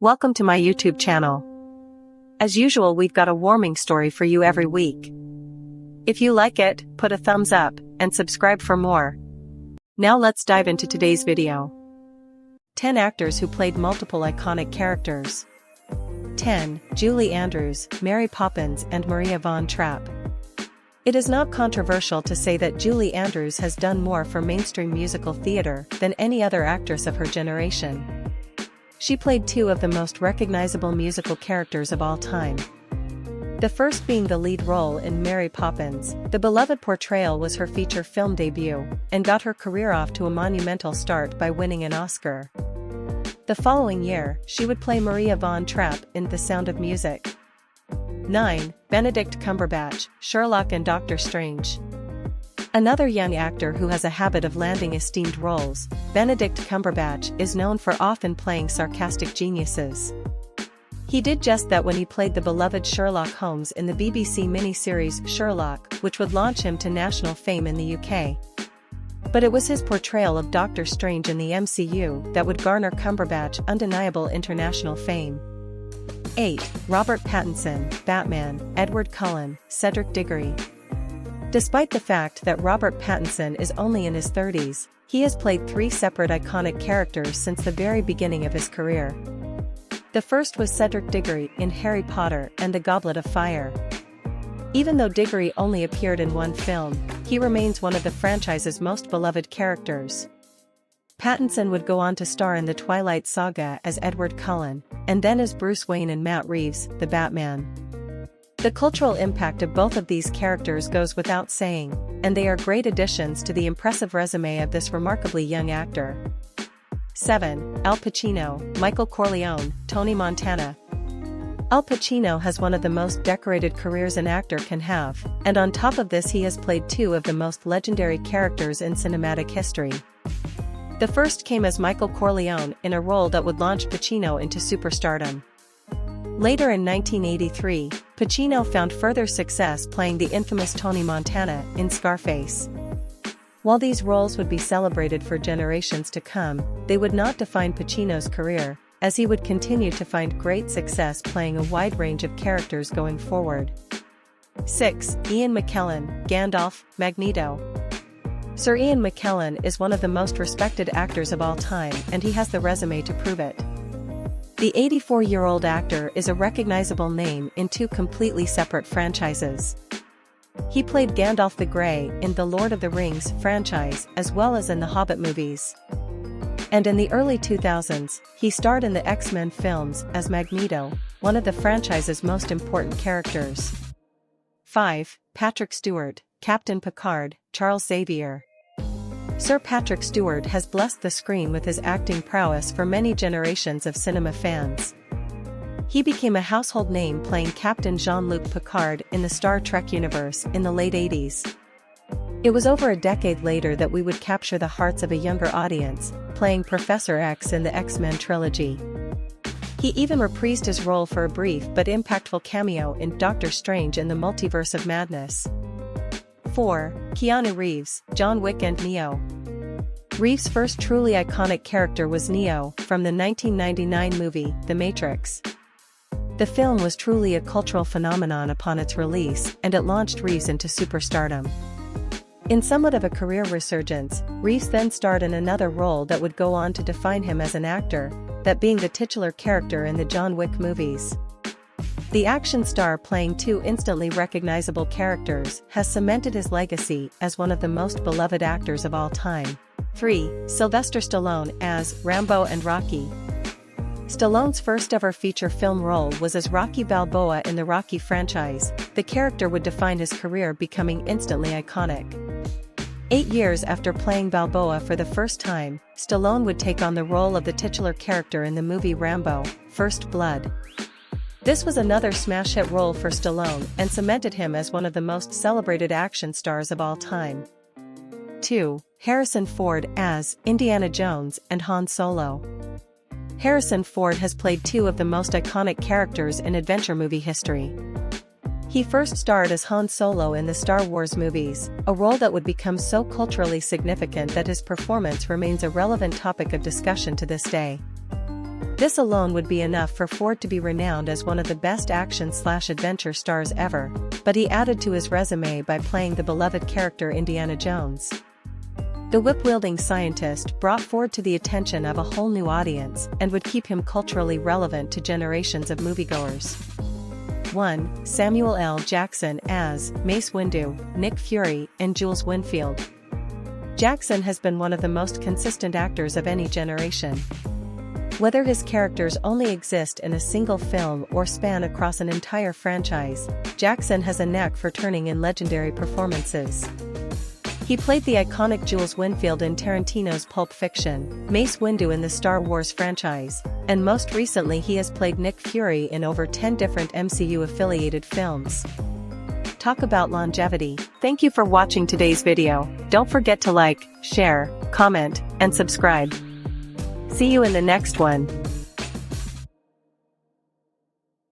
Welcome to my YouTube channel. As usual, we've got a warming story for you every week. If you like it, put a thumbs up and subscribe for more. Now let's dive into today's video. 10 actors who played multiple iconic characters. 10. Julie Andrews, Mary Poppins and Maria von Trapp. It is not controversial to say that Julie Andrews has done more for mainstream musical theater than any other actress of her generation. She played two of the most recognizable musical characters of all time. The first being the lead role in Mary Poppins. The beloved portrayal was her feature film debut, and got her career off to a monumental start by winning an Oscar. The following year, she would play Maria von Trapp in The Sound of Music. 9. Benedict Cumberbatch, Sherlock and Doctor Strange. Another young actor who has a habit of landing esteemed roles, Benedict Cumberbatch is known for often playing sarcastic geniuses. He did just that when he played the beloved Sherlock Holmes in the BBC miniseries Sherlock, which would launch him to national fame in the UK. But it was his portrayal of Doctor Strange in the MCU that would garner Cumberbatch undeniable international fame. 8. Robert Pattinson, Batman, Edward Cullen, Cedric Diggory. Despite the fact that Robert Pattinson is only in his 30s, he has played three separate iconic characters since the very beginning of his career. The first was Cedric Diggory in Harry Potter and the Goblet of Fire. Even though Diggory only appeared in one film, he remains one of the franchise's most beloved characters. Pattinson would go on to star in the Twilight Saga as Edward Cullen, and then as Bruce Wayne in Matt Reeves' The Batman. The cultural impact of both of these characters goes without saying, and they are great additions to the impressive resume of this remarkably young actor. 7. Al Pacino, Michael Corleone, Tony Montana. Al Pacino has one of the most decorated careers an actor can have, and on top of this he has played two of the most legendary characters in cinematic history. The first came as Michael Corleone in a role that would launch Pacino into superstardom. Later in 1983, Pacino found further success playing the infamous Tony Montana in Scarface. While these roles would be celebrated for generations to come, they would not define Pacino's career, as he would continue to find great success playing a wide range of characters going forward. 6. Ian McKellen, Gandalf, Magneto. Sir Ian McKellen is one of the most respected actors of all time, and he has the resume to prove it. The 84-year-old actor is a recognizable name in two completely separate franchises. He played Gandalf the Grey in the Lord of the Rings franchise as well as in the Hobbit movies. And in the early 2000s, he starred in the X-Men films as Magneto, one of the franchise's most important characters. 5. Patrick Stewart, Captain Picard, Charles Xavier. Sir Patrick Stewart has blessed the screen with his acting prowess for many generations of cinema fans. He became a household name playing Captain Jean-Luc Picard in the Star Trek universe in the late 80s. It was over a decade later that we would capture the hearts of a younger audience, playing Professor X in the X-Men trilogy. He even reprised his role for a brief but impactful cameo in Doctor Strange in the Multiverse of Madness. 4. Keanu Reeves, John Wick and Neo. Reeves' first truly iconic character was Neo, from the 1999 movie, The Matrix. The film was truly a cultural phenomenon upon its release, and it launched Reeves into superstardom. In somewhat of a career resurgence, Reeves then starred in another role that would go on to define him as an actor, that being the titular character in the John Wick movies. The action star playing two instantly recognizable characters has cemented his legacy as one of the most beloved actors of all time. 3. Sylvester Stallone as Rambo and Rocky. Stallone's first ever feature film role was as Rocky Balboa in the Rocky franchise. The character would define his career, becoming instantly iconic. 8 years after playing Balboa for the first time, Stallone would take on the role of the titular character in the movie Rambo: First Blood. This was another smash hit role for Stallone and cemented him as one of the most celebrated action stars of all time. 2. Harrison Ford as Indiana Jones and Han Solo. Harrison Ford has played two of the most iconic characters in adventure movie history. He first starred as Han Solo in the Star Wars movies, a role that would become so culturally significant that his performance remains a relevant topic of discussion to this day. This alone would be enough for Ford to be renowned as one of the best action/adventure stars ever, but he added to his resume by playing the beloved character Indiana Jones. The whip-wielding scientist brought Ford to the attention of a whole new audience and would keep him culturally relevant to generations of moviegoers. 1. Samuel L. Jackson as Mace Windu, Nick Fury, and Jules Winfield. Jackson has been one of the most consistent actors of any generation. Whether his characters only exist in a single film or span across an entire franchise, Jackson has a knack for turning in legendary performances. He played the iconic Jules Winfield in Tarantino's Pulp Fiction, Mace Windu in the Star Wars franchise, and most recently he has played Nick Fury in over 10 different MCU-affiliated films. Talk about longevity. Thank you for watching today's video. Don't forget to like, share, comment, and subscribe. See you in the next one.